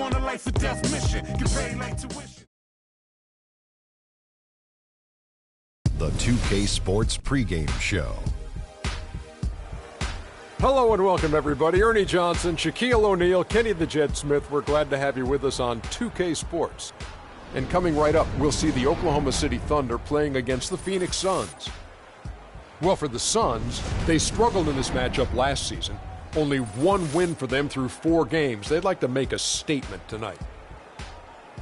on a life or death mission. Get paid like tuition. The 2K Sports pregame show. Hello and welcome, everybody. Ernie Johnson, Shaquille O'Neal, Kenny the Jet Smith. We're glad to have you with us on 2K Sports. And coming right up, we'll see the Oklahoma City Thunder playing against the Phoenix Suns. Well, for the Suns, they struggled in this matchup last season. Only one win for them through 4 games. They'd like to make a statement tonight.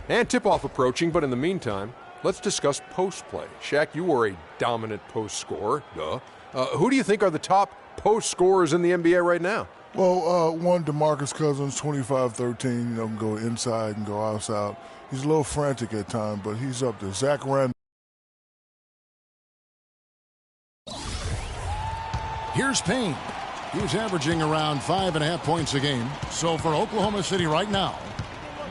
And tip-off approaching, but in the meantime, let's discuss post play. Shaq, you were a dominant post scorer. Duh. Who do you think are the top post scorers in the NBA right now? Well, one, DeMarcus Cousins, 25-13, can go inside and go outside. He's a little frantic at times, but he's up there. Zach Randolph. Here's Payne. He's averaging around 5.5 points a game. So for Oklahoma City right now,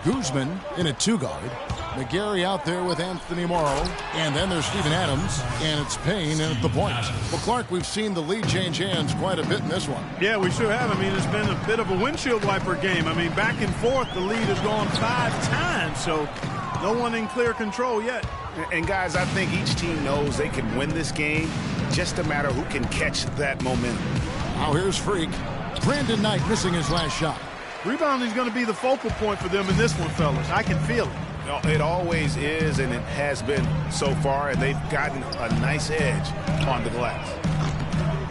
Guzman in a 2-guard. Mycaeer out there with Anthony Morrow. And then there's Steven Adams. And it's Payne in at the point. Well, Clark, we've seen the lead change hands quite a bit in this one. Yeah, we sure have. I mean, it's been a bit of a windshield wiper game. I mean, back and forth, the lead has gone 5 times. So no one in clear control yet. And, guys, I think each team knows they can win this game. Just a matter who can catch that momentum. Now here's Freak. Brandon Knight missing his last shot. Rebounding is going to be the focal point for them in this one, fellas. I can feel it. It always is, and it has been so far, and they've gotten a nice edge on the glass.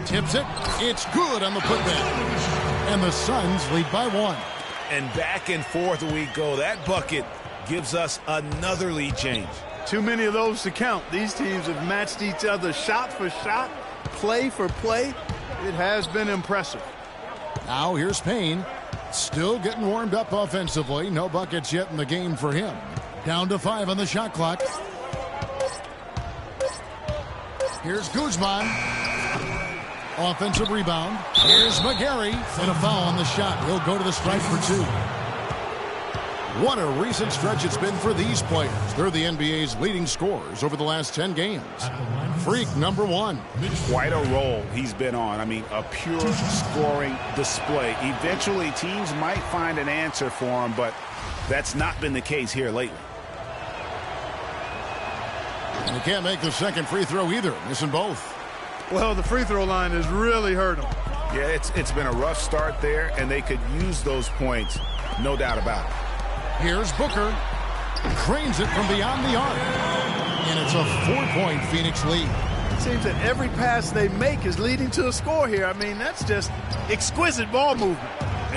Tips it. It's good on the putback. And the Suns lead by 1. And back and forth we go. That bucket gives us another lead change. Too many of those to count. These teams have matched each other shot for shot, play for play. It has been impressive. Now here's Payne. Still getting warmed up offensively. No buckets yet in the game for him. Down to 5 on the shot clock. Here's Guzman. Offensive rebound. Here's Mycaeer. And a foul on the shot. He'll go to the stripe for 2. What a recent stretch it's been for these players. They're the NBA's leading scorers over the last 10 games. Freak number 1. Quite a roll he's been on. I mean, a pure scoring display. Eventually, teams might find an answer for him, but that's not been the case here lately. And he can't make the second free throw either, missing both. Well, the free throw line has really hurt him. Yeah, it's been a rough start there, and they could use those points, no doubt about it. Here's Booker. Cranes it from beyond the arc. And it's a 4-point Phoenix lead. It seems that every pass they make is leading to a score here. I mean, that's just exquisite ball movement.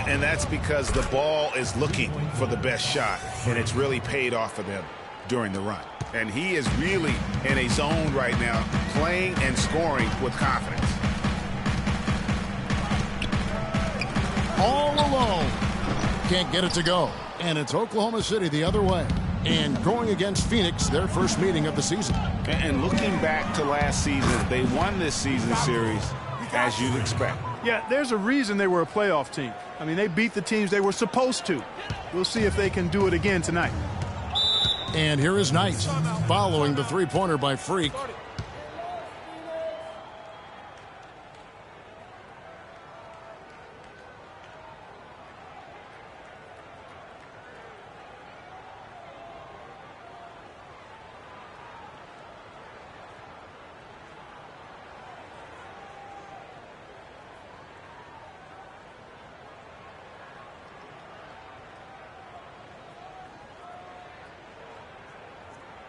And that's because the ball is looking for the best shot, and it's really paid off for them during the run. And he is really in a zone right now, playing and scoring with confidence. All alone. Can't get it to go. And it's Oklahoma City the other way. And going against Phoenix, their first meeting of the season. And looking back to last season, they won this season series, as you'd expect. Yeah, there's a reason they were a playoff team. I mean, they beat the teams they were supposed to. We'll see if they can do it again tonight. And here is Knight, following the three-pointer by Freak.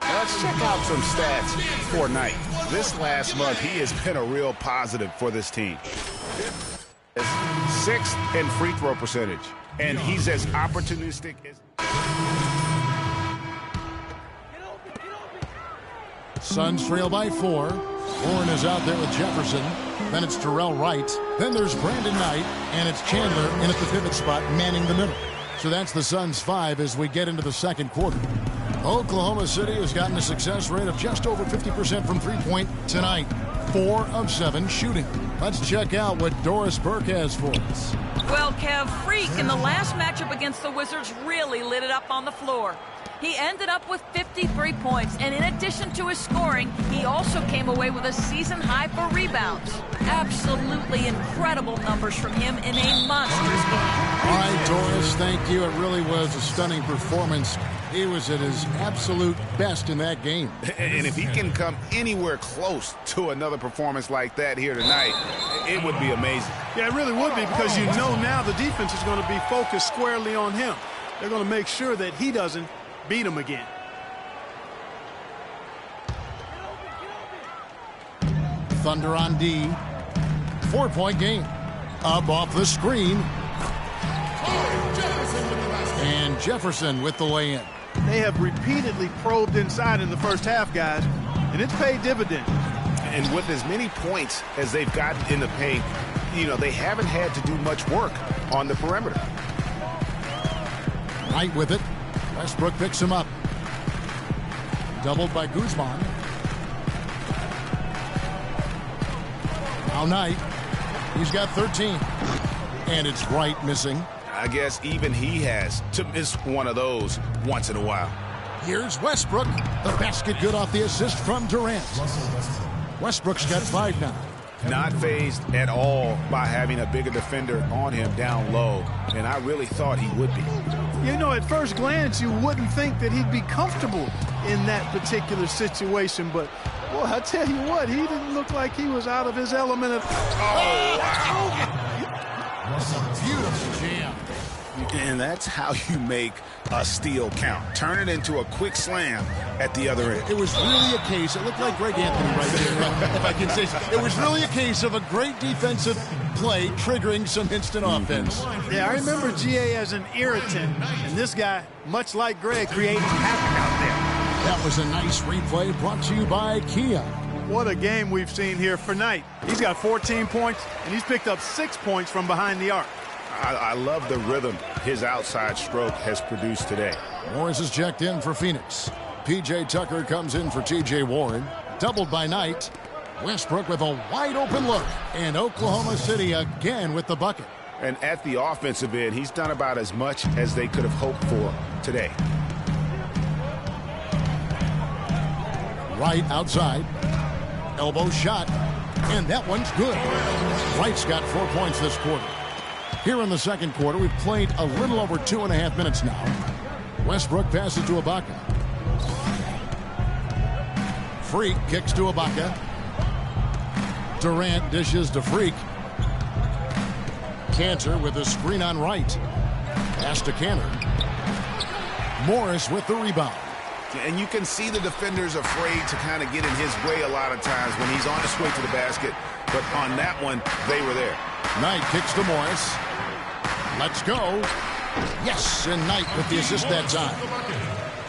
Let's check out some stats for Knight. This last month, he has been a real positive for this team. 6th in free throw percentage, and he's as opportunistic as... Suns trail by 4. Warren is out there with Jefferson. Then it's Terrell Wright. Then there's Brandon Knight, and it's Chandler in at the pivot spot, manning the middle. So that's the Suns' 5 as we get into the second quarter. Oklahoma City has gotten a success rate of just over 50% from three-point tonight. 4 of 7 shooting. Let's check out what Doris Burke has for us. Well, Kev, Freak in the last matchup against the Wizards really lit it up on the floor. He ended up with 53 points, and in addition to his scoring, he also came away with a season high for rebounds. Absolutely incredible numbers from him in a monstrous game. All right, Doris, thank you. It really was a stunning performance. He was at his absolute best in that game. And if he can come anywhere close to another performance like that here tonight, it would be amazing. Yeah, it really would be, because you know now the defense is going to be focused squarely on him. They're going to make sure that he doesn't beat him again. Thunder on D. 4-point game. Up off the screen. And Jefferson with the lay-in. They have repeatedly probed inside in the first half, guys, and it's paid dividends. And with as many points as they've gotten in the paint, you know, they haven't had to do much work on the perimeter. Knight with it. Westbrook picks him up. Doubled by Guzman. Now Knight. He's got 13. And it's Wright missing. I guess even he has to miss one of those once in a while. Here's Westbrook. The basket good off the assist from Durant. Westbrook's got 5 now. Not phased at all by having a bigger defender on him down low, and I really thought he would be. You know, at first glance, you wouldn't think that he'd be comfortable in that particular situation, but, boy, I tell you what, he didn't look like he was out of his element. Oh, wow. That's a beautiful jam. And that's how you make a steal count. Turn it into a quick slam at the other end. It was really a case, it looked like Greg Anthony right there, if I can say so. It was really a case of a great defensive play triggering some instant offense. Yeah, I remember GA as an irritant, and this guy, much like Greg, creating havoc out there. That was a nice replay brought to you by Kia. What a game we've seen here for Knight. He's got 14 points, and he's picked up 6 points from behind the arc. I love the rhythm his outside stroke has produced today. Morris is checked in for Phoenix. P.J. Tucker comes in for T.J. Warren. Doubled by Knight. Westbrook with a wide open look. And Oklahoma City again with the bucket. And at the offensive end, he's done about as much as they could have hoped for today. Wright outside. Elbow shot. And that one's good. Wright's got 4 points this quarter. Here in the second quarter, we've played a little over 2.5 minutes now. Westbrook passes to Ibaka. Freak kicks to Ibaka. Durant dishes to Freak. Cantor with a screen on Wright. Pass to Cantor. Morris with the rebound. And you can see the defenders afraid to kind of get in his way a lot of times when he's on his way to the basket. But on that one, they were there. Knight kicks to Morris. Let's go. Yes, and Knight with the assist that time.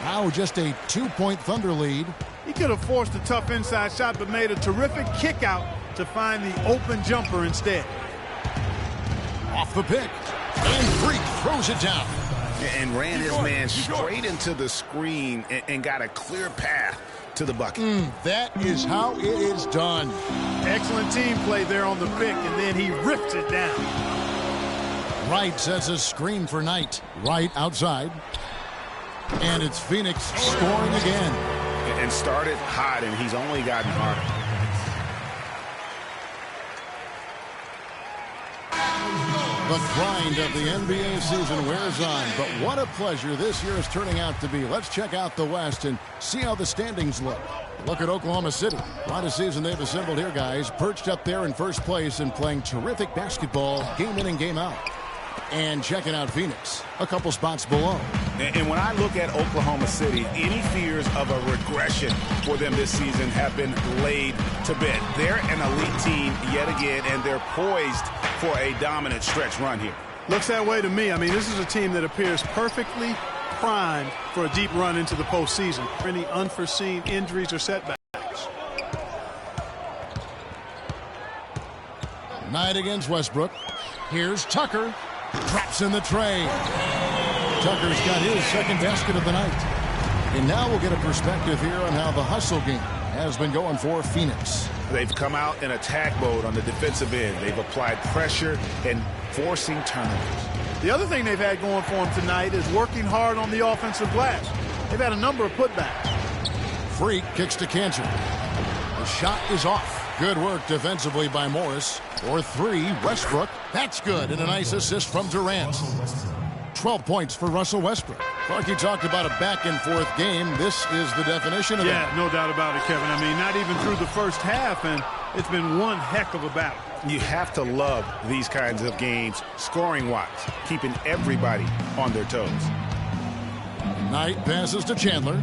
Now just a 2-point Thunder lead. He could have forced a tough inside shot, but made a terrific kick out to find the open jumper instead. Off the pick. And Freak throws it down. And ran his man straight into the screen and got a clear path to the bucket. That is how it is done. Excellent team play there on the pick, and then he rips it down. Wright sets a screen for Knight. Wright outside. And it's Phoenix scoring again. And started hot, and he's only gotten harder. The grind of the NBA season wears on, but what a pleasure this year is turning out to be. Let's check out the West and see how the standings look. Look at Oklahoma City. What a season they've assembled here, guys. Perched up there in first place and playing terrific basketball game in and game out. And checking out Phoenix, a couple spots below. And when I look at Oklahoma City, any fears of a regression for them this season have been laid to bed. They're an elite team yet again, and they're poised for a dominant stretch run here. Looks that way to me. I mean, this is a team that appears perfectly primed for a deep run into the postseason. Any unforeseen injuries or setbacks. Knight against Westbrook. Here's Tucker. Traps in the tray. Tucker's got his second basket of the night. And now we'll get a perspective here on how the hustle game has been going for Phoenix. They've come out in attack mode on the defensive end. They've applied pressure and forcing turnovers. The other thing they've had going for them tonight is working hard on the offensive glass. They've had a number of putbacks. Freak kicks to Cantor. The shot is off. Good work defensively by Morris. For three, Westbrook. That's good, and a nice assist from Durant. 12 points for Russell Westbrook. Clarkie talked about a back-and-forth game. This is the definition of that. Yeah, no doubt about it, Kevin. I mean, not even through the first half, and it's been one heck of a battle. You have to love these kinds of games, scoring-wise, keeping everybody on their toes. Knight passes to Chandler.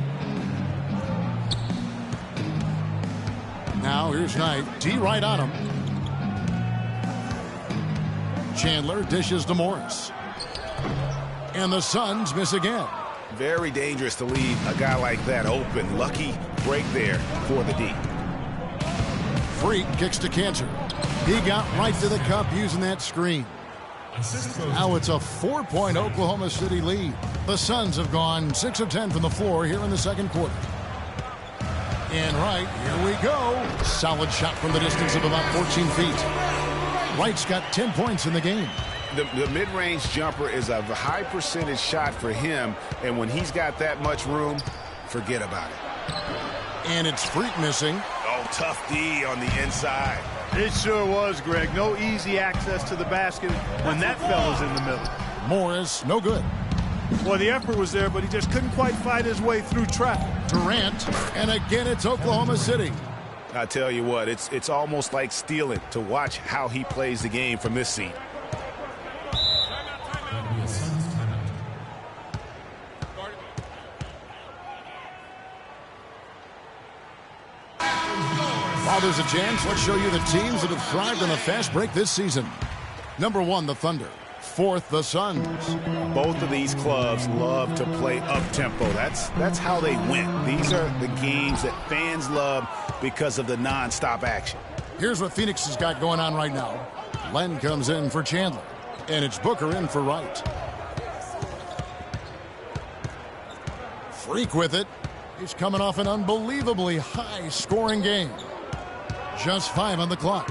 Now here's Knight. D right on him. Chandler dishes to Morris. And the Suns miss again. Very dangerous to leave a guy like that open. Lucky break there for the D. Freak kicks to Cantor. He got right to the cup using that screen. Now it's a 4-point Oklahoma City lead. The Suns have gone 6 of 10 from the floor here in the second quarter. And Wright, here we go. Solid shot from the distance of about 14 feet. Wright's got 10 points in the game. The mid-range jumper is a high percentage shot for him, and when he's got that much room, forget about it. And it's Freak missing. Oh, tough D on the inside. It sure was, Greg. No easy access to the basket when that fella's in the middle. Morris, no good. Well, the effort was there, but he just couldn't quite fight his way through traffic. Durant, and again it's Oklahoma City. I tell you what, it's almost like stealing to watch how he plays the game from this seat. While there's a chance, let's show you the teams that have thrived on a fast break this season. Number 1, the Thunder. 4th, the Suns. Both of these clubs love to play up-tempo. That's how they win. These are the games that fans love because of the non-stop action. Here's what Phoenix has got going on right now. Len comes in for Chandler, and it's Booker in for Wright. Freak with it. He's coming off an unbelievably high-scoring game. Just 5 on the clock.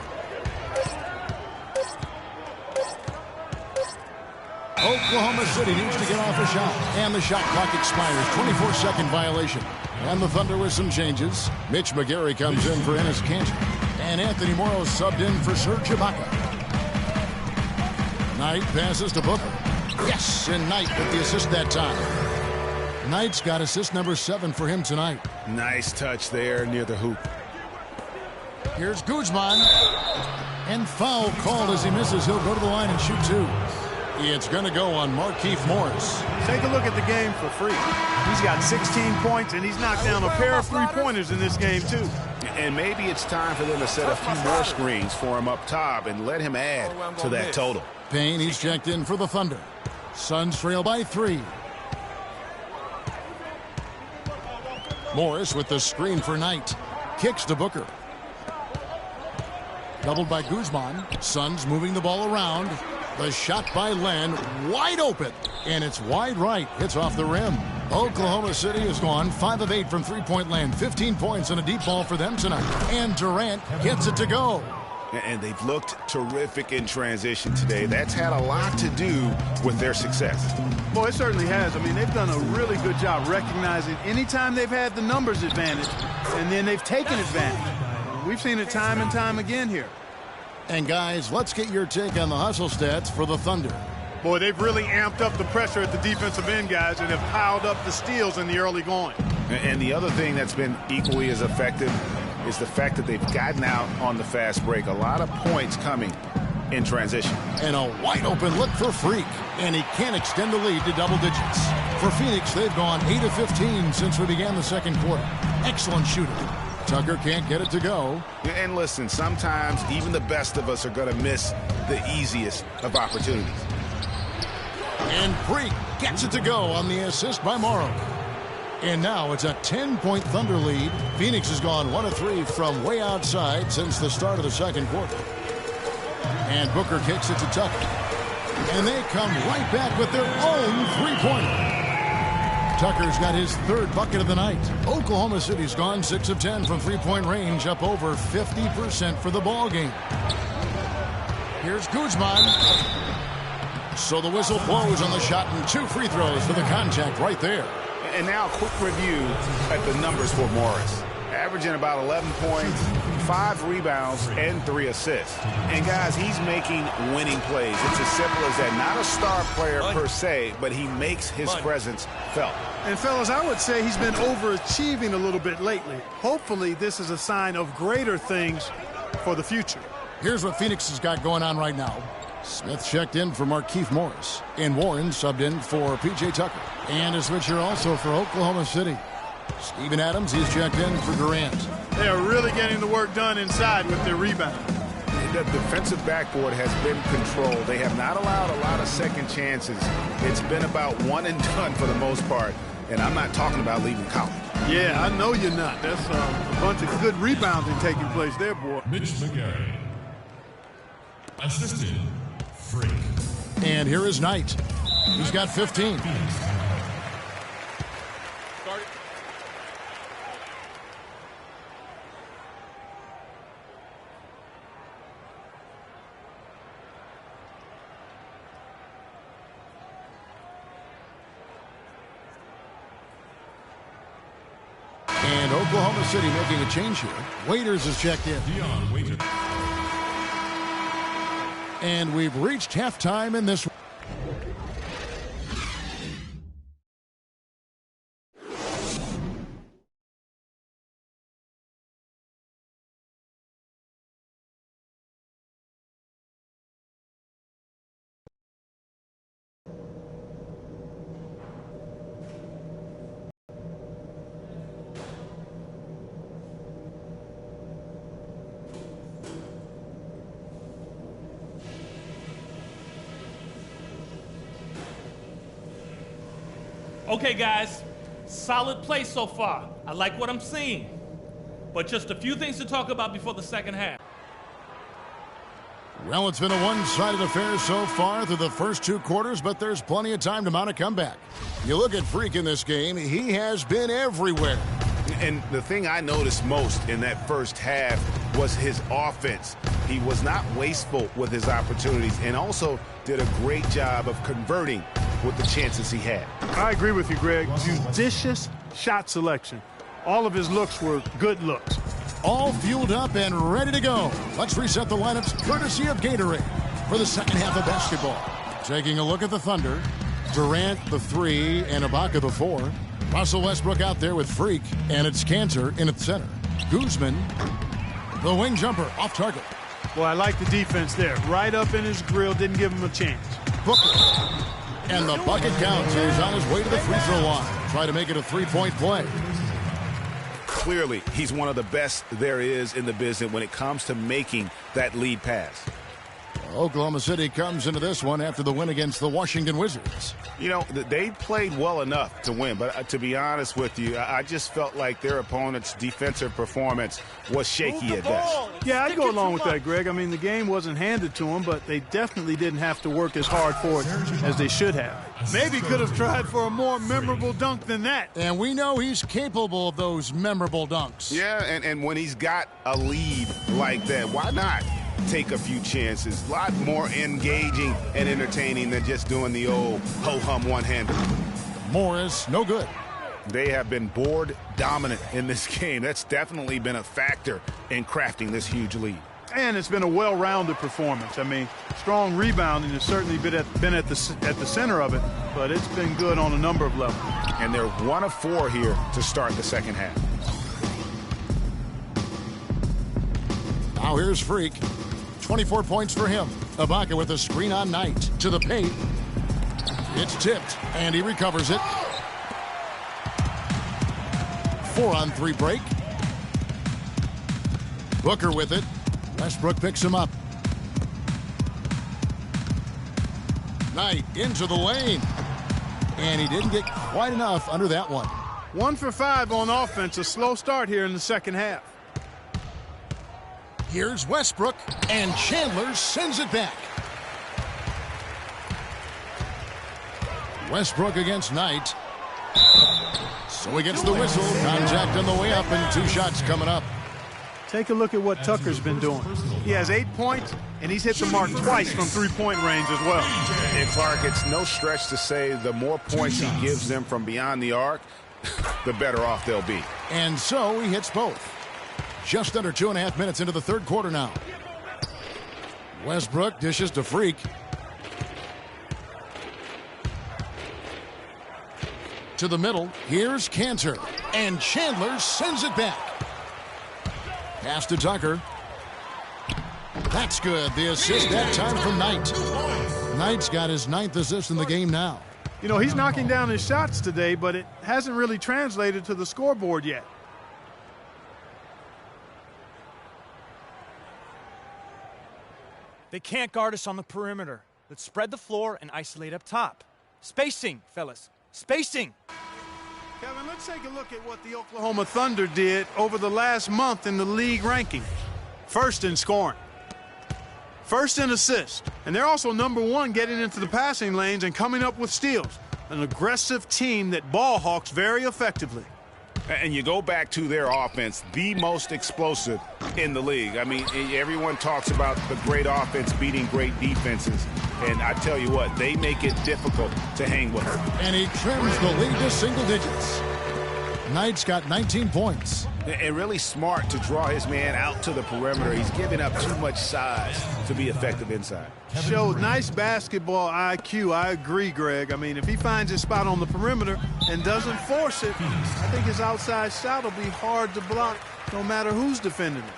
Oklahoma City needs to get off a shot. And the shot clock expires. 24-second violation. And the Thunder with some changes. Mitch Mycaeer comes in for Enes Kanter. And Anthony Morrow subbed in for Serge Ibaka. Knight passes to Booker. Yes, and Knight with the assist that time. Knight's got assist number 7 for him tonight. Nice touch there near the hoop. Here's Guzman. And foul called as he misses. He'll go to the line and shoot 2. It's going to go on Markieff Morris. Take a look at the game for Freak. He's got 16 points, and he's knocked down a pair of three-pointers in this game, too. And maybe it's time for them to set a few more screens for him up top and let him add to that total. Payne, he's checked in for the Thunder. Suns trail by 3. Morris with the screen for Knight. Kicks to Booker. Doubled by Guzman. Suns moving the ball around. The shot by Len, wide open, and it's wide right. Hits off the rim. Oklahoma City has gone 5 of 8 from three-point land. 15 points and a deep ball for them tonight. And Durant gets it to go. And they've looked terrific in transition today. That's had a lot to do with their success. Boy, it certainly has. I mean, they've done a really good job recognizing anytime they've had the numbers advantage, and then they've taken advantage. We've seen it time and time again here. And guys, let's get your take on the hustle stats for the Thunder. Boy, they've really amped up the pressure at the defensive end, guys, and have piled up the steals in the early going. And the other thing that's been equally as effective is the fact that they've gotten out on the fast break. A lot of points coming in transition. And a wide open look for Freak. And he can't extend the lead to double digits. For Phoenix, they've gone 8 of 15 since we began the second quarter. Excellent shooting. Tucker can't get it to go. And listen, sometimes even the best of us are going to miss the easiest of opportunities. And Freak gets it to go on the assist by Morrow. And now it's a 10-point Thunder lead. Phoenix has gone 1 of 3 from way outside since the start of the second quarter. And Booker kicks it to Tucker. And they come right back with their own three-pointer. Tucker's got his 3rd bucket of the night. Oklahoma City's gone 6 of 10 from three-point range, up over 50% for the ball game. Here's Guzman. So the whistle blows on the shot and 2 free throws for the contact right there. And now a quick review at the numbers for Morris. Averaging about 11 points, 5 rebounds, and 3 assists. And guys, he's making winning plays. It's as simple as that. Not a star player per se, but he makes his presence felt. And fellas, I would say he's been overachieving a little bit lately. Hopefully this is a sign of greater things for the future. Here's what Phoenix has got going on right now. Smith checked in for Markieff Morris, and Warren subbed in for P.J. Tucker. And a switcher also for Oklahoma City. Steven Adams, he's checked in for Durant. They are really getting the work done inside with their rebound. The defensive backboard has been controlled. They have not allowed a lot of second chances. It's been about one and done for the most part. And I'm not talking about leaving college. Yeah, I know you're not. That's a bunch of good rebounding taking place there, boy. Mycaeer. Assisted. Freak. And here is Knight. He's got 15. And Oklahoma City making a change here. Waiters is checked in. Dion Waiters. And we've reached halftime in this. Okay, guys, solid play so far. I like what I'm seeing. But just a few things to talk about before the second half. Well, it's been a one-sided affair so far through the first 2 quarters, but there's plenty of time to mount a comeback. You look at Freak in this game, he has been everywhere. And the thing I noticed most in that first half was his offense. He was not wasteful with his opportunities and also did a great job of converting with the chances he had. I agree with you, Greg. Judicious shot selection. All of his looks were good looks. All fueled up and ready to go. Let's reset the lineups courtesy of Gatorade for the second half of basketball. Taking a look at the Thunder. Durant the 3 and Ibaka the 4. Russell Westbrook out there with Freak, and it's Cantor in at the center. Guzman, the wing jumper, off target. Boy, I like the defense there. Right up in his grill, didn't give him a chance. Booker. And the bucket counts. He's on his way to the free throw line. Try to make it a 3-point play. Clearly, he's one of the best there is in the business when it comes to making that lead pass. Oklahoma City comes into this one after the win against the Washington Wizards. You know, they played well enough to win, but to be honest with you, I just felt like their opponent's defensive performance was shaky at best. Yeah, I'd go along with that, Greg. I mean, the game wasn't handed to them, but they definitely didn't have to work as hard for it as they should have. Maybe could have tried for a more memorable dunk than that. And we know he's capable of those memorable dunks. Yeah, and when he's got a lead like that, why not take a few chances? A lot more engaging and entertaining than just doing the old ho-hum one-hander. Morris, no good. They have been board dominant in this game. That's definitely been a factor in crafting this huge lead. And it's been a well-rounded performance. I mean, strong rebounding has certainly been at the center of it, but it's been good on a number of levels. And they're 1 of 4 here to start the second half. Now here's Freak. 24 points for him. Ibaka with a screen on Knight to the paint. It's tipped, and he recovers it. 4-on-3 break. Booker with it. Westbrook picks him up. Knight into the lane. And he didn't get quite enough under that one. 1 for 5 on offense. A slow start here in the second half. Here's Westbrook, and Chandler sends it back. Westbrook against Knight. So he gets the whistle. Contact on the way up, and 2 shots coming up. Take a look at what Tucker's been doing. He has 8 points, and he's hit the mark twice from three-point range as well. And Clark, it's no stretch to say the more points he gives them from beyond the arc, the better off they'll be. And so he hits both. Just under 2.5 minutes into the third quarter now. Westbrook dishes to Freak. To the middle. Here's Cantor. And Chandler sends it back. Pass to Tucker. That's good. The assist that time from Knight. Knight's got his 9th assist in the game now. You know, he's knocking down his shots today, but it hasn't really translated to the scoreboard yet. They can't guard us on the perimeter. Let's spread the floor and isolate up top. Spacing, fellas. Spacing. Kevin, let's take a look at what the Oklahoma Thunder did over the last month in the league ranking. First in scoring. First in assists. And they're also #1 getting into the passing lanes and coming up with steals. An aggressive team that ball hawks very effectively. And you go back to their offense, the most explosive in the league. I mean, everyone talks about the great offense beating great defenses. And I tell you what, they make it difficult to hang with them. And he trims the lead to single digits. Knight's got 19 points. And really smart to draw his man out to the perimeter. He's giving up too much size to be effective inside. Showed nice basketball IQ. I agree, Greg. I mean, if he finds his spot on the perimeter and doesn't force it, I think his outside shot will be hard to block no matter who's defending it.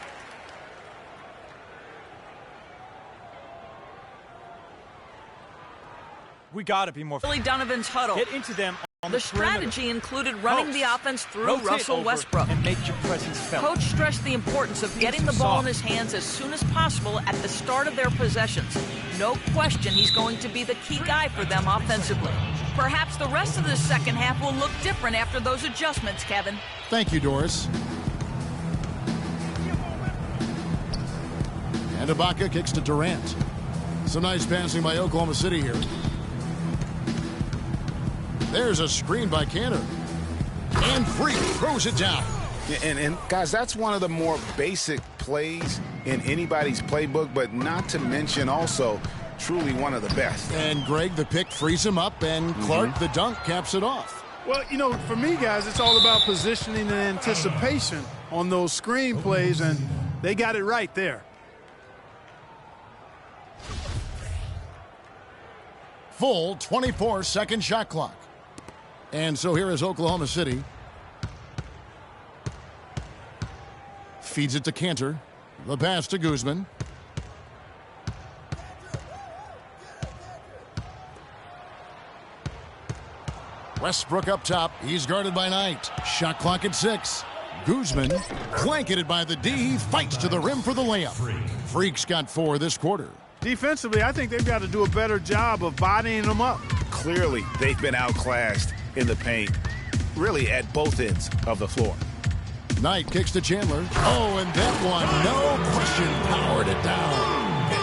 We got to be more. Billy Donovan's huddle. Get into them. The strategy included running the offense through Rotate Russell over Westbrook. and make your presence felt. Coach stressed the importance of getting the ball in his hands as soon as possible at the start of their possessions. No question he's going to be the key guy for them offensively. Perhaps the rest of the second half will look different after those adjustments, Kevin. Thank you, Doris. And Ibaka kicks to Durant. Some nice passing by Oklahoma City here. There's a screen by Cantor. And Freak throws it down. And guys, that's one of the more basic plays in anybody's playbook, but not to mention also truly one of the best. And Greg, the pick frees him up, and Clark, the dunk, caps it off. Well, you know, for me, guys, it's all about positioning and anticipation on those screen plays, and they got it right there. Full 24-second shot clock. And so here is Oklahoma City. Feeds it to Cantor. The pass to Guzman. Westbrook up top. He's guarded by Knight. Shot clock at 6. Guzman blanketed by the D. He fights to the rim for the layup. Freak's got 4 this quarter. Defensively, I think they've got to do a better job of bodying them up. Clearly, they've been outclassed in the paint, really at both ends of the floor. Knight kicks to Chandler. Oh, and that one, no question, powered it down.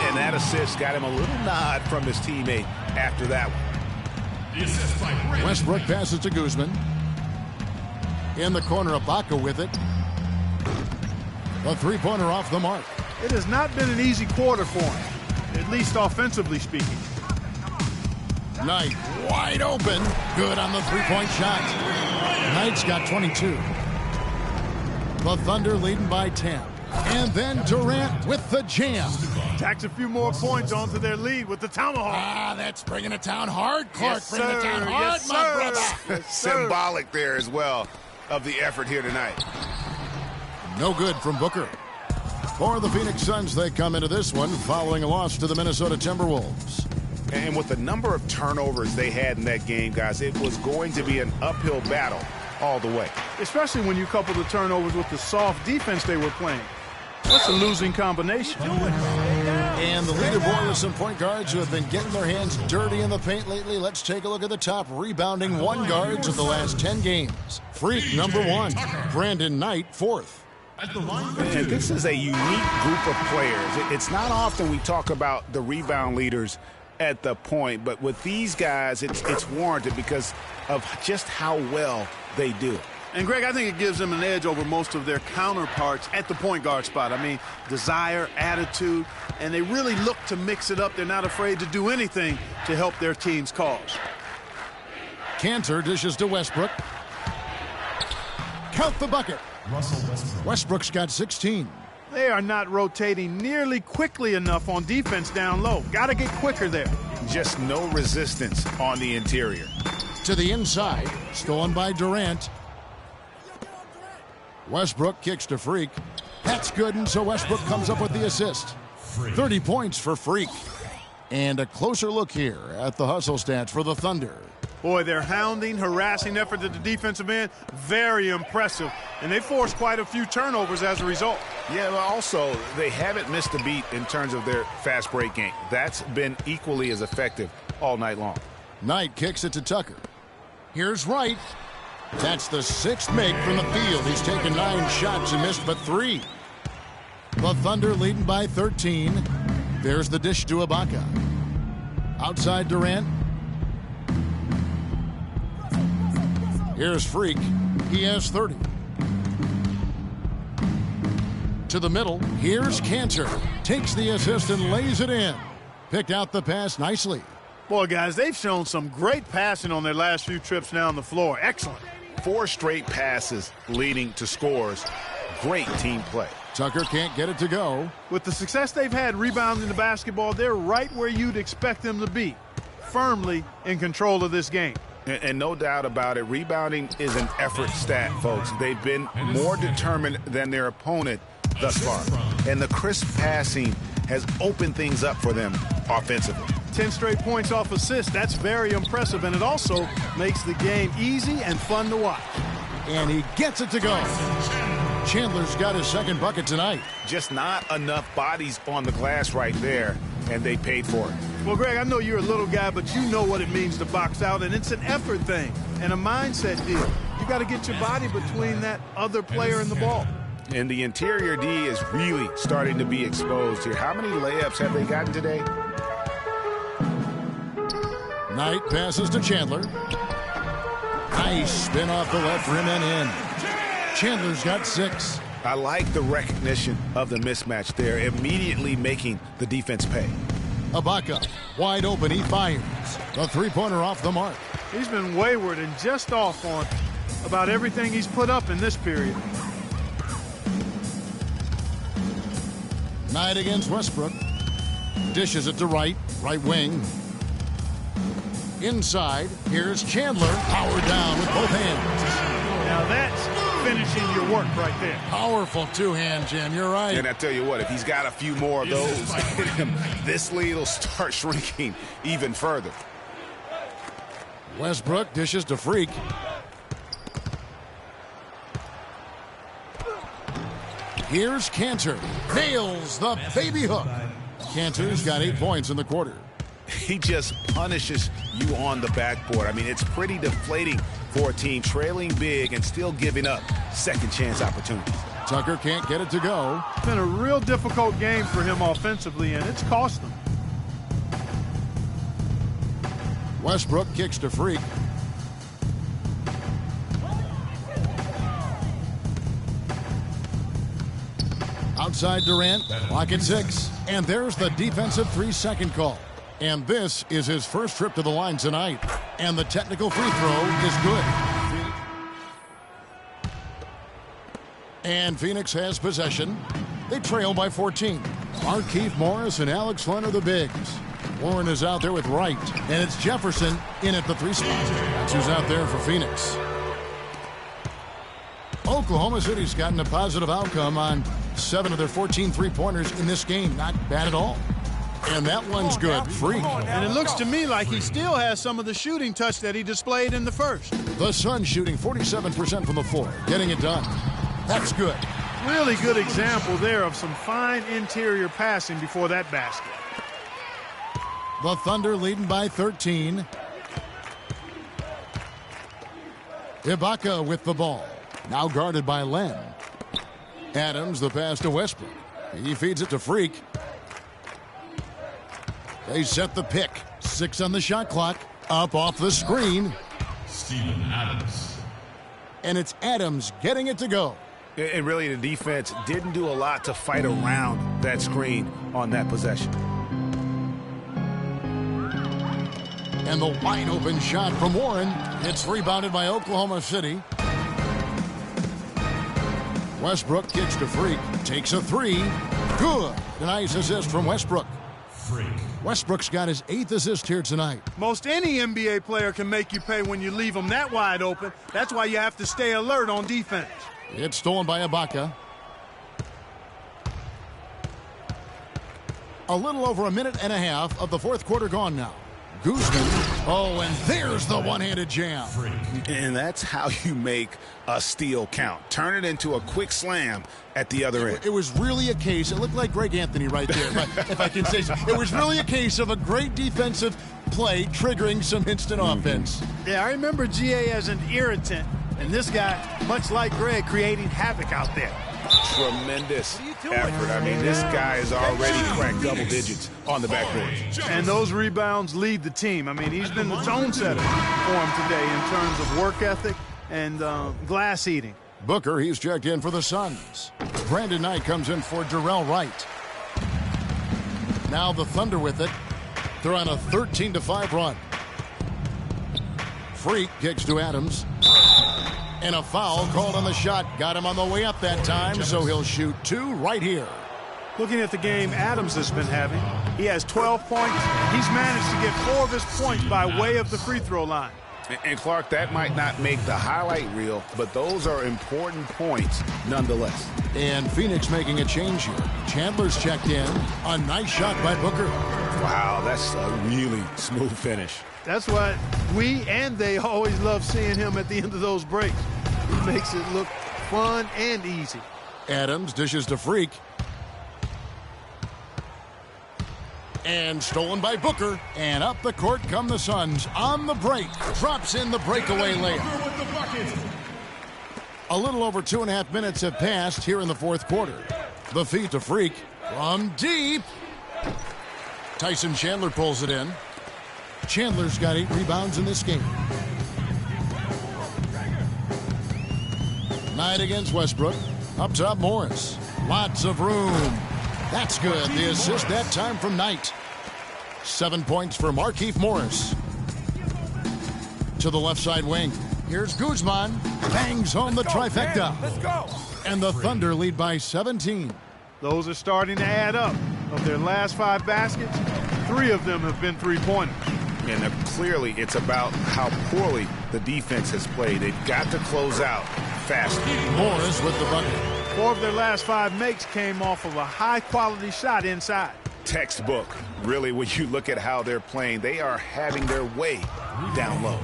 And that assist got him a little nod from his teammate after that one. Westbrook passes to Guzman. In the corner, Ibaka with it. The three-pointer off the mark. It has not been an easy quarter for him, at least offensively speaking. Knight wide open. Good on the three-point shot. Knight's got 22. The Thunder leading by 10. And then Durant with the jam. Tacks a few more points onto their lead with the tomahawk. Ah, that's bringing it down hard, Clark. Yes, bringing it down hard, yes, my brother. Yes, Symbolic there as well of the effort here tonight. No good from Booker. For the Phoenix Suns, they come into this one following a loss to the Minnesota Timberwolves. And with the number of turnovers they had in that game, guys, it was going to be an uphill battle all the way. Especially when you couple the turnovers with the soft defense they were playing. That's a losing combination. And the leaderboard with some point guards who have been getting their hands dirty in the paint lately. Let's take a look at the top rebounding one guards of the last 10 games. Freak, number 1. Brandon Knight, 4th. And this is a unique group of players. It's not often we talk about the rebound leaders at the point, but with these guys, it's warranted because of just how well they do. And, Greg, I think it gives them an edge over most of their counterparts at the point guard spot. I mean, desire, attitude, and they really look to mix it up. They're not afraid to do anything to help their team's cause. Cantor dishes to Westbrook. Count the bucket. Westbrook's got 16. They are not rotating nearly quickly enough on defense down low. Got to get quicker there. Just no resistance on the interior. To the inside, stolen by Durant. Westbrook kicks to Freak. That's good, and so Westbrook comes up with the assist. 30 points for Freak. And a closer look here at the hustle stats for the Thunder. Boy, their hounding, harassing effort at the defensive end, very impressive. And they forced quite a few turnovers as a result. Yeah, but also, they haven't missed a beat in terms of their fast break game. That's been equally as effective all night long. Knight kicks it to Tucker. Here's Wright. That's the 6th make from the field. He's taken 9 shots and missed but 3. The Thunder leading by 13. There's the dish to Ibaka. Outside Durant. Here's Freak. He has 30. To the middle. Here's Cantor. Takes the assist and lays it in. Picked out the pass nicely. Boy, guys, they've shown some great passing on their last few trips down the floor. Excellent. 4 straight passes leading to scores. Great team play. Tucker can't get it to go. With the success they've had rebounding the basketball, they're right where you'd expect them to be. Firmly in control of this game. And no doubt about it, rebounding is an effort stat, folks. They've been more determined than their opponent thus far. And the crisp passing has opened things up for them offensively. 10 straight points off assists. That's very impressive, and it also makes the game easy and fun to watch. And he gets it to go. Chandler's got his 2nd bucket tonight. Just not enough bodies on the glass right there, and they paid for it. Well, Greg, I know you're a little guy, but you know what it means to box out, and it's an effort thing and a mindset deal. You got to get your body between that other player and the ball. And the interior D is really starting to be exposed here. How many layups have they gotten today? Knight passes to Chandler. Nice spin off the left rim and in. Chandler's got 6. I like the recognition of the mismatch there, immediately making the defense pay. Ibaka, wide open, he fires. The 3-pointer off the mark. He's been wayward and just off on about everything he's put up in this period. Knight against Westbrook. Dishes it to right wing. Inside, here's Chandler. Power down with both hands. Now that's finishing your work right there. Powerful 2-hand jam, you're right. And I tell you what, if he's got a few more of those, this lead will start shrinking even further. Westbrook dishes to Freak. Here's Cantor. Nails the baby hook. Cantor's got 8 points in the quarter. He just punishes you on the backboard. I mean, it's pretty deflating for a team trailing big and still giving up second chance opportunities. Tucker can't get it to go. It's been a real difficult game for him offensively, and it's cost them. Westbrook kicks to Freak. Outside Durant, lock at 6. And there's the defensive 3-second call. And this is his first trip to the line tonight. And the technical free throw is good. And Phoenix has possession. They trail by 14. Markieff Morris and Alex Flynn are the bigs. Warren is out there with Wright. And it's Jefferson in at the 3 spot. That's who's out there for Phoenix. Oklahoma City's gotten a positive outcome on 7 of their 14 3-pointers in this game. Not bad at all. And that one's good. Freak. And it looks to me like he still has some of the shooting touch that he displayed in the first. The Suns shooting 47% from the floor. Getting it done. That's good. Really good example there of some fine interior passing before that basket. The Thunder leading by 13. Ibaka with the ball. Now guarded by Len. Adams, the pass to Westbrook. He feeds it to Freak. They set the pick. 6 on the shot clock. Up off the screen. Steven Adams. And it's Adams getting it to go. And really, the defense didn't do a lot to fight around that screen on that possession. And the wide open shot from Warren. It's rebounded by Oklahoma City. Westbrook kicks to Freak. Takes a three. Good. A nice assist from Westbrook. Freak. Westbrook's got his 8th assist here tonight. Most any NBA player can make you pay when you leave them that wide open. That's why you have to stay alert on defense. It's stolen by Ibaka. A little over a minute and a half of the fourth quarter gone now. Guzman. Oh, and there's the one-handed jam. Freak. And that's how you make a steal count. Turn it into a quick slam at the other end. It was really a case. It looked like Greg Anthony right there, if I can say so. It was really a case of a great defensive play triggering some instant offense. Yeah, I remember GA as an irritant, and this guy, much like Greg, creating havoc out there. Tremendous effort. I mean, this guy has already cracked double digits on the backboard. And those rebounds lead the team. I mean, he's been the tone setter for him today in terms of work ethic and glass eating. Booker, he's checked in for the Suns. Brandon Knight comes in for Jarrell Wright. Now the Thunder with it. They're on a 13-5 run. Freak kicks to Adams. And a foul called on the shot. Got him on the way up that time, so he'll shoot 2 right here. Looking at the game Adams has been having, he has 12 points. He's managed to get 4 of his points by way of the free throw line. And Clark, that might not make the highlight reel, but those are important points nonetheless. And Phoenix making a change here. Chandler's checked in. A nice shot by Booker. Wow, that's a really smooth finish. That's what we and they always love seeing him at the end of those breaks. He makes it look fun and easy. Adams dishes to Freak. And stolen by Booker. And up the court come the Suns on the break. Drops in the breakaway layup. A little over 2.5 minutes have passed here in the fourth quarter. The feed to Freak from deep. Tyson Chandler pulls it in. Chandler's got 8 rebounds in this game. Knight against Westbrook. Up top, Morris. Lots of room. That's good. The assist that time from Knight. 7 points for Markieff Morris. To the left side wing. Here's Guzman. Bangs home the trifecta. Let's go. And the Thunder lead by 17. Those are starting to add up. Of their last 5 baskets, 3 of them have been three-pointers. And clearly it's about how poorly the defense has played. They've got to close out faster. Morris with the bucket. 4 of their last 5 makes came off of a high-quality shot inside. Textbook. Really, when you look at how they're playing, they are having their way down low.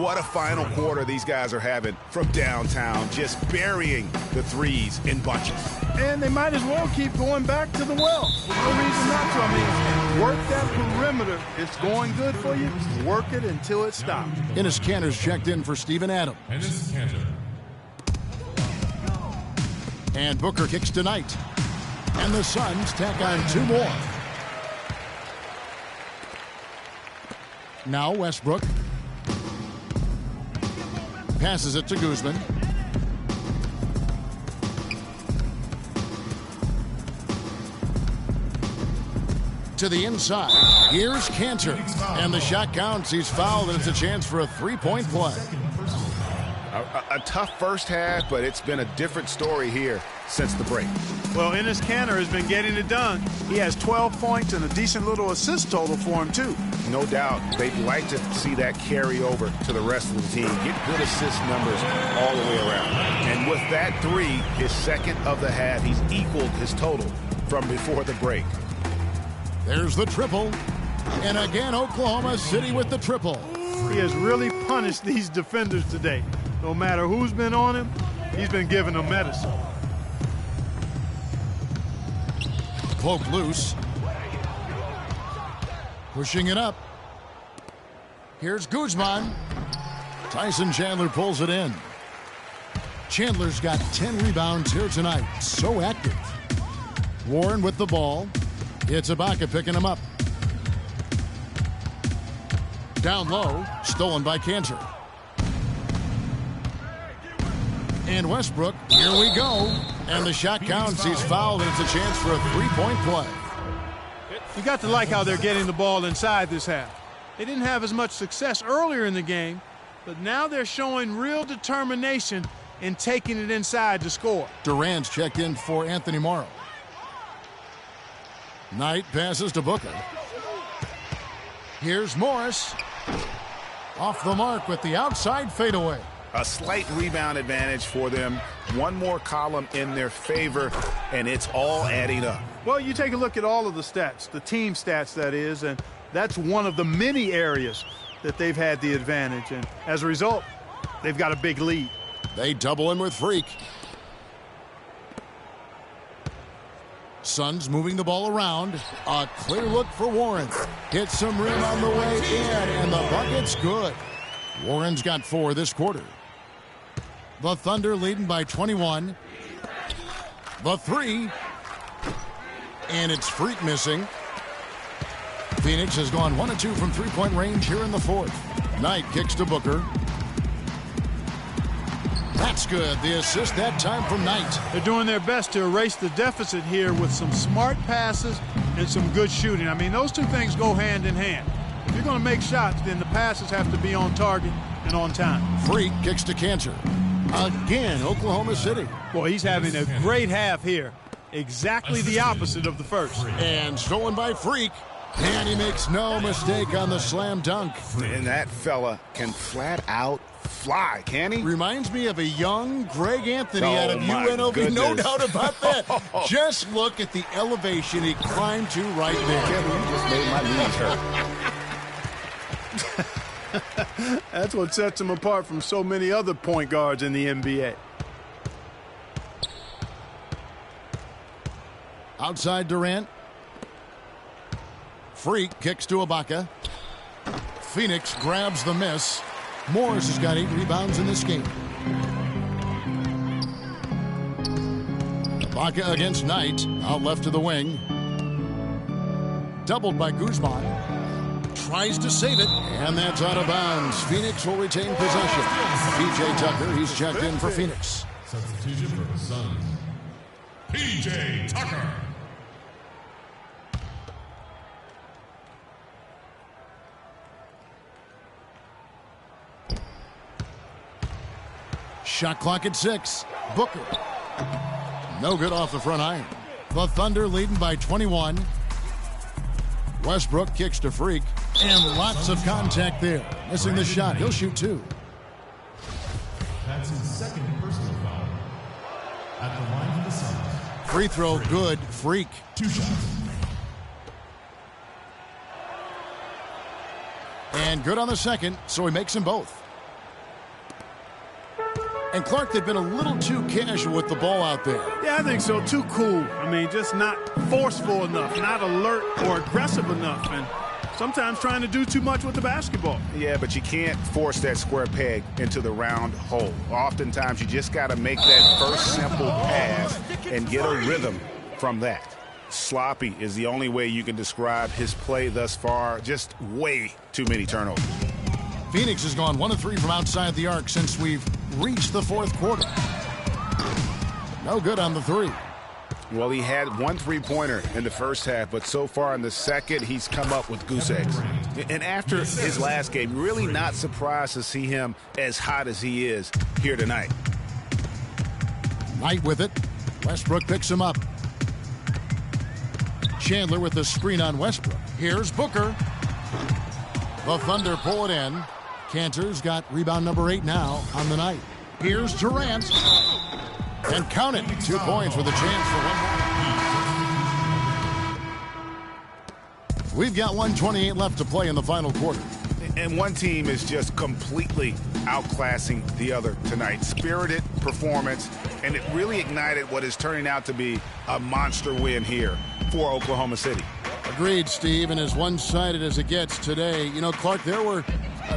What a final quarter these guys are having from downtown, just burying the threes in bunches. And they might as well keep going back to the well. No reason not to. I mean, work that perimeter. It's going good for you. Work it until it stops. Enes Kanter's checked in for Steven Adams. Enes Kanter. And Booker kicks to Knight. And the Suns tack on 2 more. Now Westbrook. Passes it to Guzman. To the inside. Here's Kanter. And the shot counts. He's fouled, and it's a chance for a 3-point play. A tough first half, but it's been a different story here since the break. Well, Enes Kanter has been getting it done. He has 12 points and a decent little assist total for him, too. No doubt they'd like to see that carry over to the rest of the team. Get good assist numbers all the way around. And with that 3, his second of the half, he's equaled his total from before the break. There's the triple. And again, Oklahoma City with the triple. He has really punished these defenders today. No matter who's been on him, he's been giving them medicine. Cloak loose. Pushing it up. Here's Guzman. Tyson Chandler pulls it in. Chandler's got 10 rebounds here tonight. So active. Warren with the ball. It's Ibaka picking him up. Down low. Stolen by Kanter. And Westbrook, here we go. And the shot counts. He's fouled, and it's a chance for a three-point play. You got to like how they're getting the ball inside this half. They didn't have as much success earlier in the game, but now they're showing real determination in taking it inside to score. Durant's checked in for Anthony Morrow. Knight passes to Booker. Here's Morris. Off the mark with the outside fadeaway. A slight rebound advantage for them. One more column in their favor, and it's all adding up. Well, you take a look at all of the stats, the team stats, that is, and that's one of the many areas that they've had the advantage. And as a result, they've got a big lead. They double him with Freak. Suns moving the ball around. A clear look for Warren. Hits some rim on the way in, and the bucket's good. Warren's got 4 this quarter. The Thunder leading by 21. The 3. And it's Freak missing. Phoenix has gone 1 of 2 from three-point range here in the fourth. Knight kicks to Booker. That's good. The assist that time from Knight. They're doing their best to erase the deficit here with some smart passes and some good shooting. I mean, those two things go hand in hand. If you're going to make shots, then the passes have to be on target and on time. Freak kicks to Cantor. Again, Oklahoma City. Boy, he's having a great half here. Exactly the opposite of the first. And stolen by Freak. And he makes no mistake on the slam dunk. And that fella can flat out fly, can he? Reminds me of a young Greg Anthony out of UNLV. Goodness. No doubt about that. Just look at the elevation he climbed to right there. Kevin, you just made my knees hurt. That's what sets him apart from so many other point guards in the NBA. Outside Durant. Freak kicks to Ibaka. Phoenix grabs the miss. Morris has got 8 rebounds in this game. Ibaka against Knight. Out left to the wing. Doubled by Guzman. Tries to save it. And that's out of bounds. Phoenix will retain possession. P.J. Tucker, he's checked in for Phoenix. Substitution for the Suns. P.J. Tucker. Shot clock at 6. Booker. No good off the front iron. The Thunder leading by 21. Westbrook kicks to Freak. And lots of contact there. Missing the shot. He'll shoot 2. That's his second personal foul. At the line for the Suns. Free throw good. Freak. 2 shots. And good on the second, so he makes them both. And Clark, they've been a little too casual with the ball out there. Yeah, I think so. Too cool. I mean, just not forceful enough, not alert or aggressive enough, and sometimes trying to do too much with the basketball. Yeah, but you can't force that square peg into the round hole. Oftentimes, you just got to make that first simple pass and get a rhythm from that. Sloppy is the only way you can describe his play thus far. Just way too many turnovers. Phoenix has gone 1 of 3 from outside the arc since we've reached the fourth quarter. No good on the 3. Well, he had 1 3-pointer in the first half, but so far in the second, he's come up with goose eggs. And after his last game, really not surprised to see him as hot as he is here tonight. Knight with it. Westbrook picks him up. Chandler with the screen on Westbrook. Here's Booker. The Thunder pull it in. Cantor's got rebound number 8 now on the night. Here's Durant. And count it. 2 points with a chance for 1 more. We've got 1:28 left to play in the final quarter. And one team is just completely outclassing the other tonight. Spirited performance, and it really ignited what is turning out to be a monster win here for Oklahoma City. Agreed, Steve, and as one-sided as it gets today. You know, Clark, there were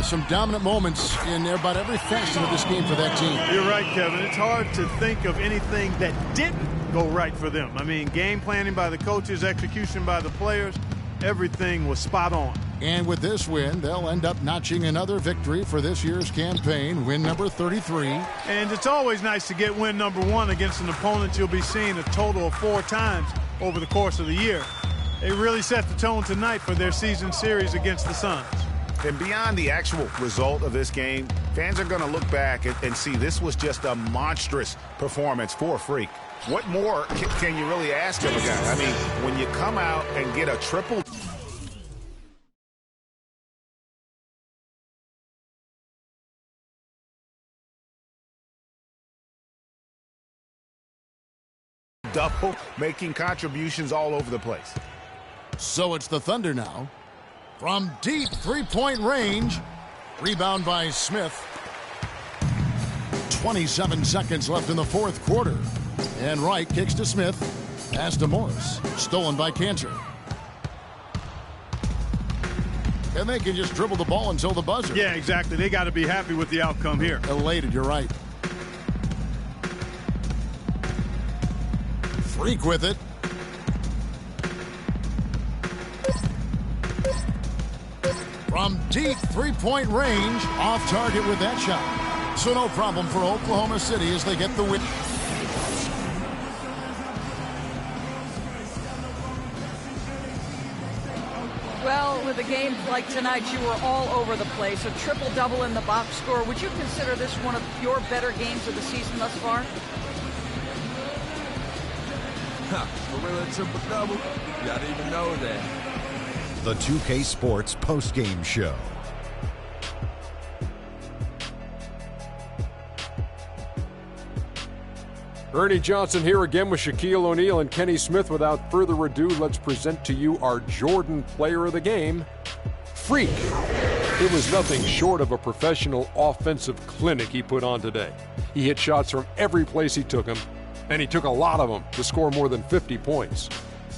some dominant moments in about every facet of this game for that team. You're right, Kevin. It's hard to think of anything that didn't go right for them. I mean, game planning by the coaches, execution by the players, everything was spot on. And with this win, they'll end up notching another victory for this year's campaign, win number 33. And it's always nice to get win number 1 against an opponent you'll be seeing a total of 4 times over the course of the year. They really set the tone tonight for their season series against the Suns. And beyond the actual result of this game, fans are going to look back and see this was just a monstrous performance for Freak. What more can you really ask of a guy? I mean, when you come out and get a triple double, making contributions all over the place. So it's the Thunder now. From deep three-point range. Rebound by Smith. 27 seconds left in the fourth quarter. And Wright kicks to Smith. Pass to Morris. Stolen by Cantor. And they can just dribble the ball until the buzzer. Yeah, exactly. They got to be happy with the outcome here. Elated, you're right. Freak with it. From deep three-point range, off target with that shot. So no problem for Oklahoma City as they get the win. Well, with a game like tonight, you were all over the place. A triple-double in the box score. Would you consider this one of your better games of the season thus far? Gorilla triple-double? Y'all didn't even know that. The 2K Sports postgame show. Ernie Johnson here again with Shaquille O'Neal and Kenny Smith. Without further ado, let's present to you our Jordan Player of the Game, Freak. It was nothing short of a professional offensive clinic he put on today. He hit shots from every place he took them, and he took a lot of them to score more than 50 points.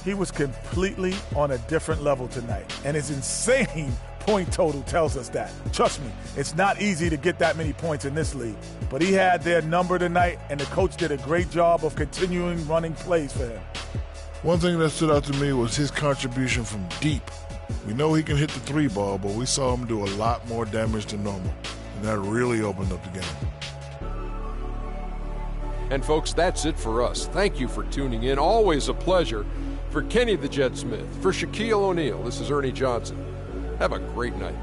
He was completely on a different level tonight, and his insane point total tells us that. Trust me, it's not easy to get that many points in this league, but he had their number tonight, and the coach did a great job of continuing running plays for him. One thing that stood out to me was his contribution from deep. We know he can hit the three ball, but we saw him do a lot more damage than normal, and that really opened up the game. And folks, that's it for us. Thank you for tuning in. Always a pleasure. For Kenny the Jet Smith, for Shaquille O'Neal, this is Ernie Johnson. Have a great night.